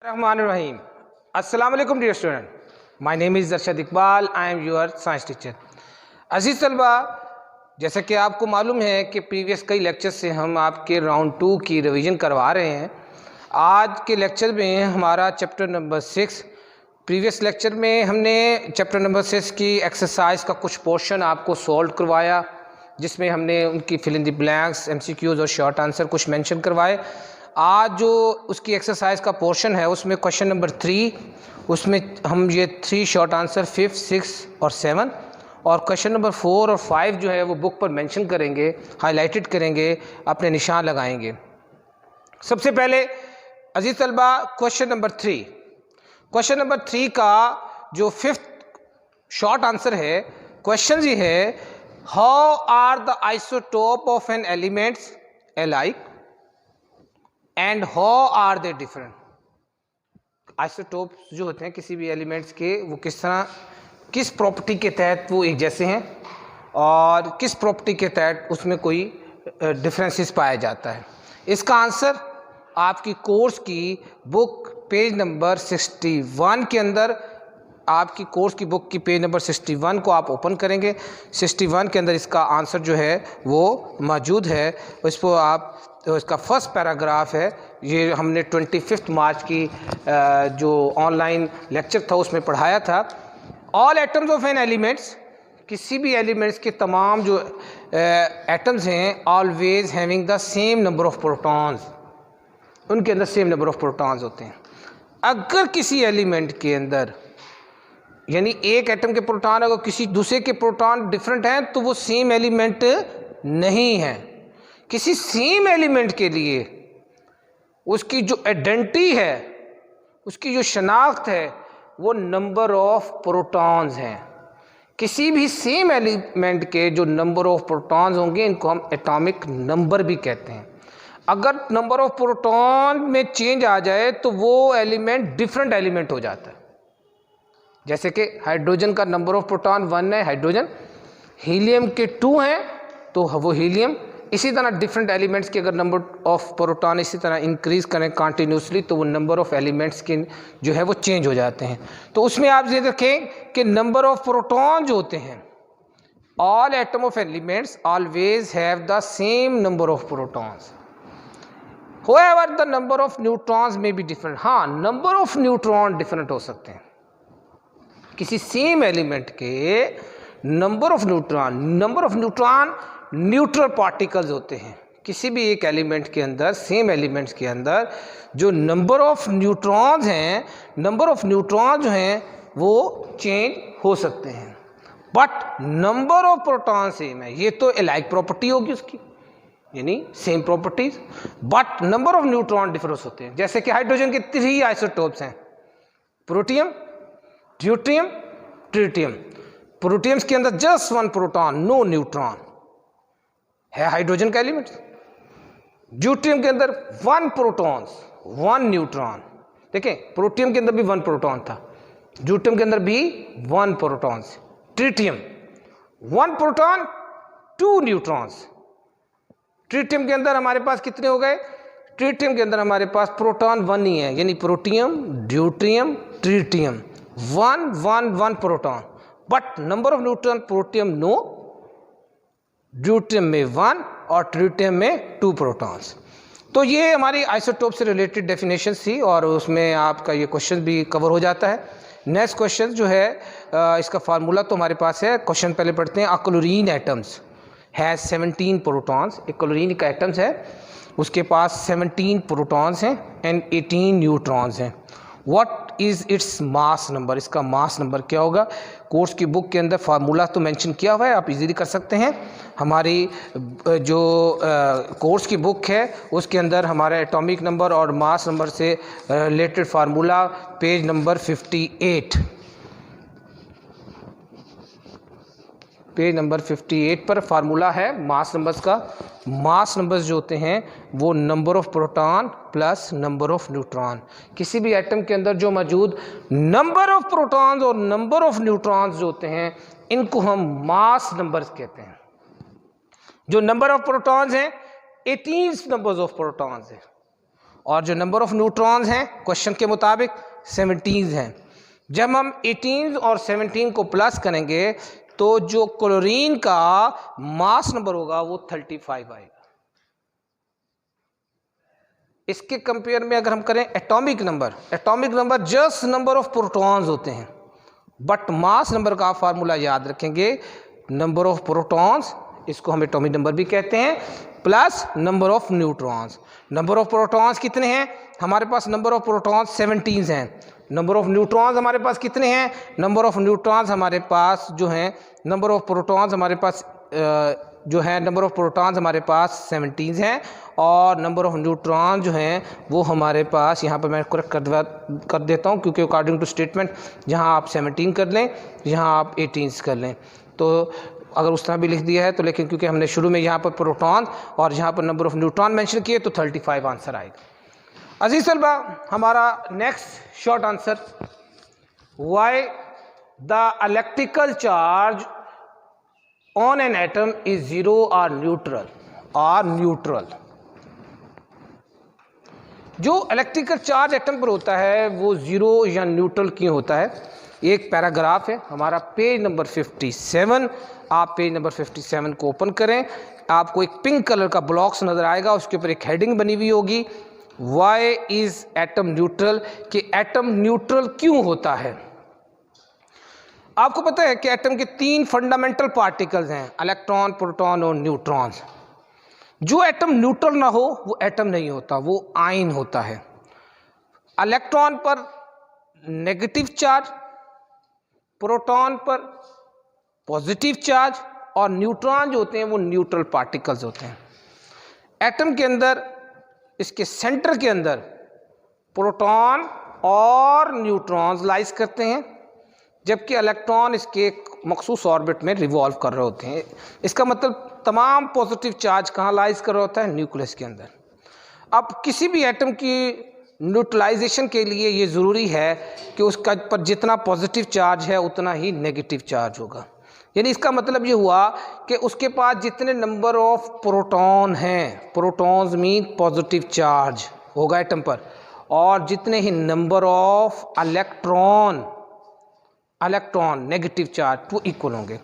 Rahim. Assalamu alaikum dear student. My name is Arshad Iqbal. I am your science teacher. अजीज़ तलबा, जैसा कि आपको मालूम है कि प्रीवियस कई लेक्चर से हम आपके राउंड 2 की रिवीजन करवा रहे हैं। आज के लेक्चर में हमारा चैप्टर नंबर 6, प्रीवियस लेक्चर में हमने चैप्टर नंबर 6 की एक्सरसाइज का कुछ पोर्शन आपको सॉल्व करवाया, जिसमें हमने उनकी fill in the blanks, MCQs और शॉर्ट आंसर कुछ मेंशन करवाए। आज जो उसकी एक्सरसाइज का पोर्शन है उसमें क्वेश्चन नंबर 3, उसमें हम ये 3 शॉर्ट आंसर 5, 6 और 7 और क्वेश्चन नंबर 4 और 5 जो है वो बुक पर मेंशन करेंगे, हाईलाइटेड करेंगे, अपने निशान लगाएंगे। सबसे पहले अजीज़ तलबा क्वेश्चन नंबर 3, क्वेश्चन नंबर 3 का जो 5th शॉर्ट आंसर है, क्वेश्चन ये है, how are the isotope of an elements alike and how are they different. Isotopes जो होते हैं किसी भी एलिमेंट्स के, वो किस तरह, किस प्रॉपर्टी के तहत वो एक जैसे हैं और किस प्रॉपर्टी के तहत उसमें कोई डिफरेंसेस पाया जाता है। इसका आंसर आपकी कोर्स की बुक पेज नंबर 61 के अंदर, आपकी कोर्स की बुक की पेज नंबर 61 को आप ओपन करेंगे। 61 के अंदर इसका आंसर जो है वो मौजूद है। उस पर आप, तो इसका फर्स्ट पैराग्राफ है, ये हमने 25 मार्च की जो ऑनलाइन लेक्चर था उसमें पढ़ाया था। All atoms of an elements, किसी भी एलिमेंट्स के तमाम जो एटम्स हैं, always having the same number of protons, उनके अंदर सेम नंबर ऑफ प्रोटॉन्स होते हैं। अगर किसी एलिमेंट के अंदर, यानी एक एटम के प्रोटॉन अगर किसी दूसरे के प्रोटॉन डिफरेंट हैं तो वो सेम एलिमेंट नहीं है। किसी सेम एलिमेंट के लिए उसकी जो आइडेंटिटी है, उसकी जो शनाख्त है, वो नंबर ऑफ प्रोटॉन्स हैं। किसी भी सेम एलिमेंट के जो नंबर ऑफ प्रोटॉन्स होंगे, इनको हम एटॉमिक नंबर भी कहते हैं। अगर नंबर ऑफ प्रोटॉन में चेंज आ जाए तो वो एलिमेंट डिफरेंट एलिमेंट हो जाता है। जैसे कि हाइड्रोजन का नंबर ऑफ प्रोटॉन 1 है, हाइड्रोजन, हीलियम के 2 हैं तो वो हीलियम। इसी तरह डिफरेंट एलिमेंट्स के अगर नंबर ऑफ प्रोटॉन इसी तरह इंक्रीज करें कंटिन्यूसली तो वो नंबर ऑफ एलिमेंट्स के जो है वो चेंज हो जाते हैं। तो उसमें आप ये देखें कि नंबर ऑफ प्रोटॉन जो होते हैं, all atom of elements always have the same number of protons. However the number of neutrons may be different. हाँ, नंबर ऑफ न्यूट्रॉन डिफरेंट हो सकते हैं। किसी सेम एलिमेंट के number of neutron neutral particles होते हैं। किसी भी एक एलिमेंट के अंदर, सेम एलिमेंट्स के अंदर जो नंबर ऑफ न्यूट्रॉन्स हैं, नंबर ऑफ न्यूट्रॉन जो हैं वो चेंज हो सकते हैं, but number of proton same है। ये तो अलाइक प्रॉपर्टी होगी उसकी, यानी same properties, but number of neutron difference होते हैं। जैसे कि हाइड्रोजन के 3 आइसोटोप्स हैं, प्रोटियम, ड्यूट्रियम, ट्रिटियम। प्रोटियम्स के अंदर जस्ट 1 प्रोटॉन, नो न्यूट्रॉन है हाइड्रोजन का एलिमेंट। ड्यूट्रियम के अंदर 1 प्रोटॉन्स, 1 न्यूट्रॉन। देखें, प्रोटियम के अंदर भी 1 प्रोटॉन था, ड्यूट्रियम के अंदर भी 1 protons. Tritium 1 proton, 2 neutrons. Tritium के अंदर हमारे पास कितने हो गए? ट्रिटियम के अंदर हमारे पास प्रोटॉन 1 ही है, यानी protium, deuterium, tritium 1 1 1 proton, but number of neutron protium no, deuterium में 1 और ट्रिटियम में 2 प्रोटॉन्स। तो ये हमारी आइसोटोप से रिलेटेड डेफिनेशन थी और उसमें आपका ये क्वेश्चन भी कवर हो जाता है। नेक्स्ट क्वेश्चन जो है, इसका फार्मूला तो हमारे पास है। क्वेश्चन पहले पढ़ते हैं। अ क्लोरीन एटम्स हैज 17 प्रोटॉन्स। एक क्लोरीन का एटम्स है, उसके पास 17 प्रोटॉन्स हैं एंड 18 न्यूट्रॉन्स हैं। What is its mass number? इसका मास नंबर क्या होगा? कोर्स की बुक के अंदर फार्मूला तो मेंशन किया हुआ है, आप इजीली कर सकते हैं। हमारी जो कोर्स की बुक है उसके अंदर हमारे एटॉमिक नंबर और मास नंबर से related formula page number 58, page number 58 पर फार्मूला है मास नंबर्स का। मास नंबर्स जो होते हैं वो number of proton plus number of neutron. किसी भी एटम के अंदर जो मौजूद नंबर ऑफ प्रोटॉन्स और नंबर ऑफ न्यूट्रॉन्स जो होते हैं, इनको हम मास नंबर्स कहते हैं। जो नंबर ऑफ प्रोटॉन्स हैं 18 नंबर्स ऑफ प्रोटॉन्स हैं और जो नंबर ऑफ न्यूट्रॉन्स हैं क्वेश्चन के मुताबिक 17 हैं। जब हम 18 और 17 को प्लस करेंगे तो जो क्लोरीन का मास नंबर होगा वो 35 आएगा। इसके कंपेयर में अगर हम करें atomic number just number of protons होते हैं, बट मास नंबर का आप फार्मूला याद रखेंगे, नंबर ऑफ प्रोटॉन्स, इसको हम एटॉमिक नंबर भी कहते हैं, plus number of neutrons. Number of protons कितने हैं हमारे पास? नंबर ऑफ प्रोटॉन्स 17 हैं। नंबर ऑफ न्यूट्रॉन्स हमारे पास कितने हैं? नंबर ऑफ न्यूट्रॉन्स हमारे पास जो हैं, नंबर ऑफ प्रोटॉन्स हमारे पास जो है, नंबर ऑफ प्रोटॉन्स हमारे पास 17 हैं और नंबर ऑफ न्यूट्रॉन जो हैं वो हमारे पास, यहाँ पर मैं करेक्ट कर देता हूँ क्योंकि अकॉर्डिंग टू स्टेटमेंट जहाँ आप 17 कर लें, यहाँ आप 18 कर लें, तो अगर उस तरह भी लिख दिया है तो, लेकिन क्योंकि हमने शुरू में यहाँ पर प्रोटॉन और यहाँ पर नंबर ऑफ न्यूट्रॉन मेंशन किए तो 35 आंसर आएगा। अजीज तलबा, हमारा next short answer, why the electrical charge on an atom is zero और न्यूट्रल। जो इलेक्ट्रिकल चार्ज एटम पर होता है वो जीरो या न्यूट्रल क्यों होता है? एक पैराग्राफ है हमारा पेज नंबर 57, आप पेज नंबर 57 को ओपन करें, आपको एक पिंक कलर का ब्लॉक्स नजर आएगा, उसके ऊपर एक हेडिंग बनी हुई होगी, वाई इज एटम न्यूट्रल, कि एटम न्यूट्रल क्यों होता है। आपको पता है कि एटम के 3 फंडामेंटल पार्टिकल्स हैं, इलेक्ट्रॉन, प्रोटॉन और न्यूट्रॉन्स। जो एटम न्यूट्रल ना हो वो एटम नहीं होता, वो आयन होता है। इलेक्ट्रॉन पर नेगेटिव चार्ज, प्रोटॉन पर पॉजिटिव चार्ज और न्यूट्रॉन जो होते हैं वो न्यूट्रल पार्टिकल्स होते हैं। एटम के अंदर, इसके सेंटर के अंदर प्रोटॉन और न्यूट्रॉन्स लाइज करते हैं, जबकि इलेक्ट्रॉन इसके एक मखसूस ऑर्बिट में रिवॉल्व कर रहे होते हैं। इसका मतलब तमाम पॉजिटिव चार्ज कहाँ लाइज कर रहा होता है? न्यूक्लियस के अंदर। अब किसी भी एटम की न्यूट्रलाइजेशन के लिए ये ज़रूरी है कि उसका पर जितना पॉजिटिव चार्ज है उतना ही नेगेटिव चार्ज होगा। यानी इसका मतलब ये हुआ कि उसके पास जितने नंबर ऑफ प्रोटॉन हैं, प्रोटॉन्स मीन पॉजिटिव चार्ज होगा एटम पर, और जितने ही number of electron negative charge, वो इक्वल होंगे।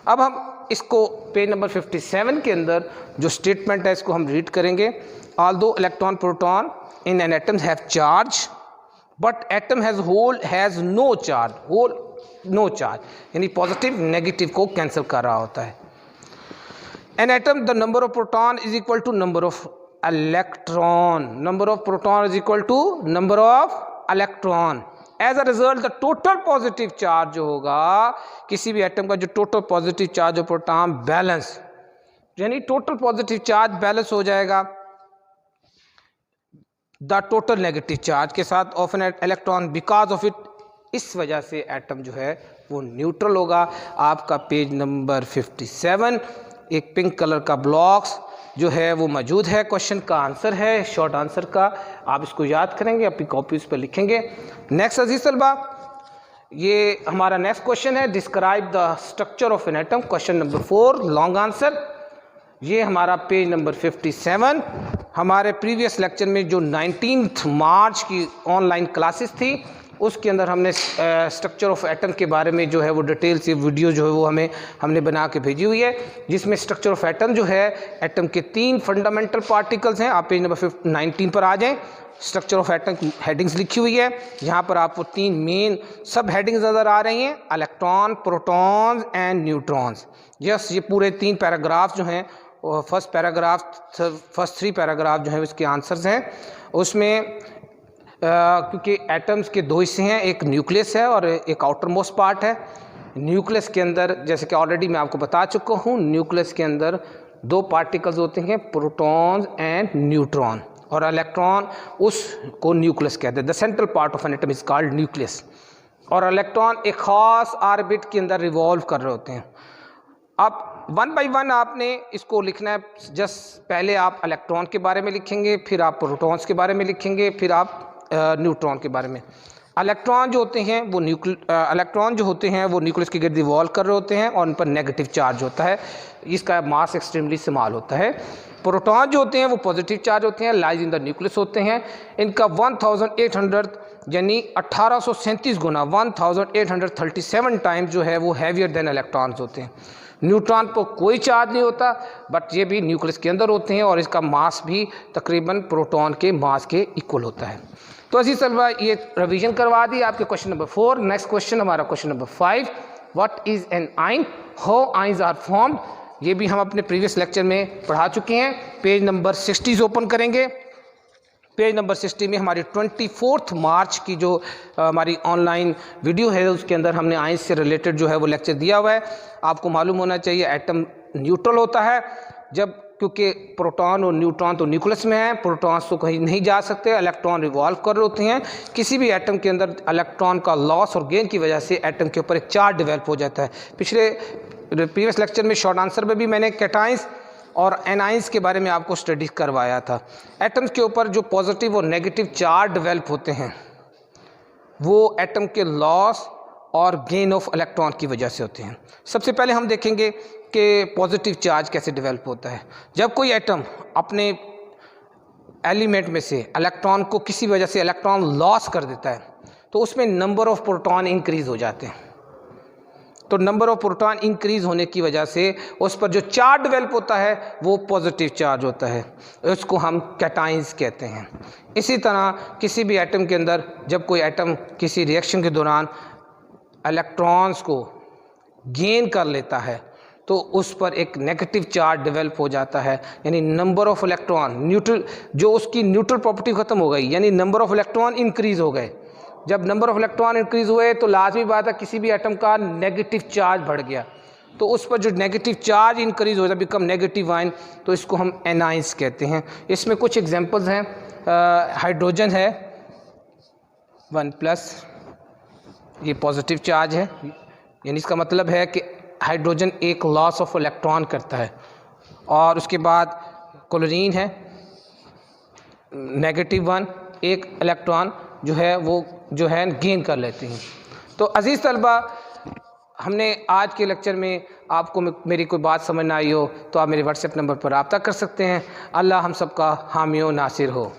अब हम इसको पेज नंबर 57 के अंदर जो स्टेटमेंट है इसको हम रीड करेंगे। Although electron proton in an atom have charge but atom has no charge, यानी पॉजिटिव नेगेटिव को कैंसिल कर रहा होता है। An atom the number of proton is equal to number of electron, number of proton is equal to number of electron. As a result the total positive charge जो होगा किसी भी atom का, जो total positive charge of proton balance, यानी total positive charge balance हो जाएगा the total negative charge के साथ of an electron because of it. इस वजह से एटम जो है वो न्यूट्रल होगा। आपका पेज नंबर 57 एक पिंक कलर का ब्लॉक्स जो है वो मौजूद है, क्वेश्चन का आंसर है, शॉर्ट आंसर का। आप इसको याद करेंगे, अपनी कॉपीज पर लिखेंगे। नेक्स्ट अजीज तलबा, ये हमारा नेक्स्ट क्वेश्चन है, describe the structure of an atom, question number 4 long answer. ये हमारा पेज नंबर 57। हमारे प्रीवियस लेक्चर में जो 19 मार्च की ऑनलाइन क्लासेस थी उसके अंदर हमने स्ट्रक्चर ऑफ एटम के बारे में जो है वो डिटेल से वीडियो जो है वो हमने बना के भेजी हुई है, जिसमें स्ट्रक्चर ऑफ एटम जो है, एटम के 3 फंडामेंटल पार्टिकल्स हैं। आप पेज नंबर 19 पर आ जाएं, स्ट्रक्चर ऑफ एटम हेडिंग्स लिखी हुई है। यहाँ पर आपको 3 मेन सब हेडिंग्स नज़र आ रही हैं, electron, protons and neutrons. Yes, ये पूरे 3 पैराग्राफ जो हैं, फर्स्ट 3 पैराग्राफ जो है उसके आंसर्स हैं। उसमें क्योंकि एटम्स के 2 हिस्से हैं, एक न्यूक्लियस है और एक आउटर मोस्ट पार्ट है। न्यूक्लियस के अंदर, जैसे कि ऑलरेडी मैं आपको बता चुका हूँ, न्यूक्लियस के अंदर 2 पार्टिकल्स होते हैं, प्रोटॉन्स एंड न्यूट्रॉन, और इलेक्ट्रॉन उसको न्यूक्लियस कहते हैं। The central part of an atom is called nucleus. और इलेक्ट्रॉन एक ख़ास ऑर्बिट के अंदर रिवॉल्व कर रहे होते हैं। अब 1 बाई 1 आपने इसको लिखना है। जस्ट पहले आप इलेक्ट्रॉन के बारे में लिखेंगे, फिर आप प्रोटॉन्स के बारे में लिखेंगे, फिर आप न्यूट्रॉन के बारे में। इलेक्ट्रॉन जो होते हैं वो न्यूक्लियस के गिर्द रिवॉल्व कर रहे होते हैं और उन पर नेगेटिव चार्ज होता है, इसका मास एक्सट्रीमली स्मॉल होता है। प्रोटॉन जो होते हैं वो पॉजिटिव चार्ज होते हैं, लाइज इन द न्यूक्लियस होते हैं। इनका 1800 यानी 1837 गुना 1837 टाइम्स जो है वो हैवियर देन इलेक्ट्रॉन्स होते हैं। न्यूट्रॉन पर कोई चार्ज नहीं होता, बट ये भी न्यूक्लियस के अंदर होते हैं और इसका मास भी तकरीबन प्रोटॉन के मास के इक्वल होता है। तो अजीज तलबा ये रिवीजन करवा दी आपके क्वेश्चन नंबर 4। नेक्स्ट क्वेश्चन हमारा question number 5, what is an आइन, हाउ आइंस आर फॉर्म्ड। ये भी हम अपने प्रीवियस लेक्चर में पढ़ा चुके हैं। पेज नंबर 60 ओपन करेंगे। पेज नंबर 60 में हमारी 24 मार्च की जो हमारी ऑनलाइन वीडियो है उसके अंदर हमने आइंस से रिलेटेड जो है वो लेक्चर दिया हुआ है। आपको मालूम होना चाहिए एटम न्यूट्रल होता है जब, क्योंकि प्रोटॉन और न्यूट्रॉन तो न्यूक्लियस में है, प्रोटॉन्स तो कहीं नहीं जा सकते, इलेक्ट्रॉन रिवॉल्व कर रहे होते हैं। किसी भी एटम के अंदर इलेक्ट्रॉन का लॉस और गेन की वजह से एटम के ऊपर एक चार्ज डेवलप हो जाता है। पिछले प्रीवियस लेक्चर में शॉर्ट आंसर में भी मैंने कैटाइंस और एनाइंस के बारे में आपको स्टडी करवाया था। एटम्स के ऊपर जो पॉजिटिव और नेगेटिव चार्ज डेवलप होते हैं वो एटम के लॉस और गेन ऑफ इलेक्ट्रॉन की वजह से होते हैं। सबसे पहले हम देखेंगे कि पॉजिटिव चार्ज कैसे डेवलप होता है। जब कोई एटम अपने एलिमेंट में से इलेक्ट्रॉन को किसी वजह से इलेक्ट्रॉन लॉस कर देता है तो उसमें नंबर ऑफ प्रोटॉन इंक्रीज हो जाते हैं। तो नंबर ऑफ प्रोटॉन इंक्रीज होने की वजह से उस पर जो चार्ज डेवलप होता है वो पॉजिटिव चार्ज होता है, उसको हम कैटाइंस कहते हैं। इसी तरह किसी भी एटम के अंदर जब कोई एटम किसी रिएक्शन के दौरान इलेक्ट्रॉन्स को गेन कर लेता है तो उस पर एक नेगेटिव चार्ज डेवलप हो जाता है, यानी नंबर ऑफ इलेक्ट्रॉन न्यूट्रल, जो उसकी न्यूट्रल प्रॉपर्टी ख़त्म हो गई, यानी नंबर ऑफ इलेक्ट्रॉन इंक्रीज़ हो गए। जब नंबर ऑफ इलेक्ट्रॉन इंक्रीज़ हुए तो लाजमी बात है किसी भी एटम का नेगेटिव चार्ज बढ़ गया, तो उस पर जो नेगेटिव चार्ज इंक्रीज़ हो जाए बिकम नेगेटिव आयन, तो इसको हम एनाइंस कहते हैं। इसमें कुछ एग्जांपल्स हैं। हाइड्रोजन है 1+, ये पॉजिटिव चार्ज है, यानी इसका मतलब है कि हाइड्रोजन एक लॉस ऑफ इलेक्ट्रॉन करता है। और उसके बाद क्लोरीन है -1, एक इलेक्ट्रॉन जो है वो जो है गेन कर लेते हैं। तो अजीज़ तलबा, हमने आज के लेक्चर में आपको मेरी कोई बात समझ ना आई हो तो आप मेरे व्हाट्सएप नंबर पर रब्ता कर सकते हैं। अल्लाह हम सबका हामी व नासिर हो।